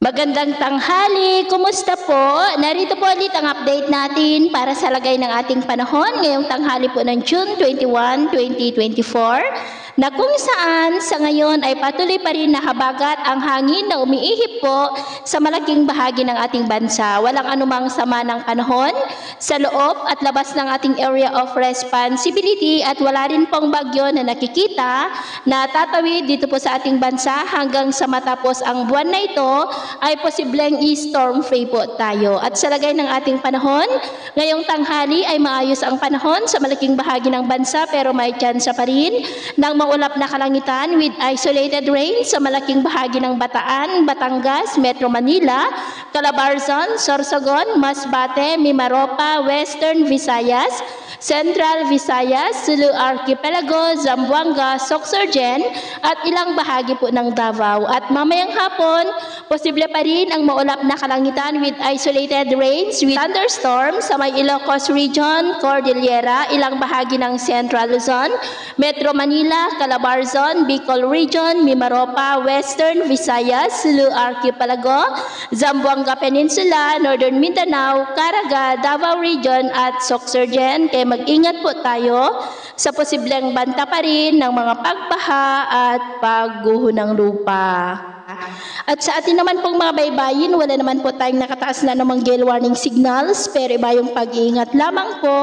Magandang tanghali, kumusta po? Narito po ulit ang update natin para sa lagay ng ating panahon ngayong tanghali po ng June 21, 2024 na kung saan sa ngayon ay patuloy pa rin nakabagat ang hangin na umiihip po sa malaking bahagi ng ating bansa. Walang anumang sama ng panahon sa loob at labas ng ating area of responsibility at wala rin pong bagyo na nakikita na tatawid dito po sa ating bansa hanggang sa matapos ang buwan na ito ay posibleng storm free po tayo. At sa lagay ng ating panahon, ngayong tanghali ay maayos ang panahon sa malaking bahagi ng bansa pero may tsansa pa rin ng maulap na kalangitan with isolated rain sa malaking bahagi ng Bataan, Batangas, Metro Manila, Calabarzon, Sorsogon, Masbate, Mimaropa, Western Visayas, Central Visayas, Sulu Archipelago, Zamboanga, Sorsogon at ilang bahagi po ng Davao. At mamayang hapon, posible pa rin ang maulap na kalangitan with isolated rains with thunderstorms sa may Ilocos Region, Cordillera, ilang bahagi ng Central Luzon, Metro Manila, Calabarzon, Bicol Region, Mimaropa, Western Visayas, Sulu Archipelago, Zamboanga Peninsula, Northern Mindanao, Caraga, Davao Region at Sorsogon. Kaya mag-ingat po tayo sa posibleng banta pa rin ng mga pagbaha at pagguho ng lupa. At sa atin naman pong mga baybayin, wala naman po tayong nakataas na namang gale warning signals, pero iba yung pag-iingat lamang po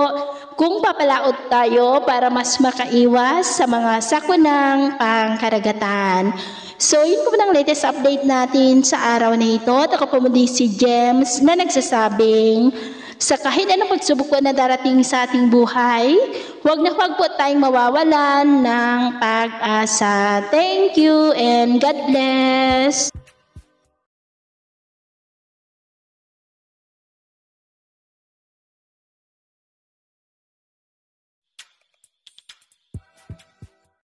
kung papalaot tayo para mas makaiwas sa mga sakunang pangkaragatan. So, yun po ng latest update natin sa araw na ito. At ako po muli si James na nagsasabing, sa kahit anong pagsubok po na darating sa ating buhay, huwag na huwag po tayong mawawalan ng pag-asa. Thank you and God bless.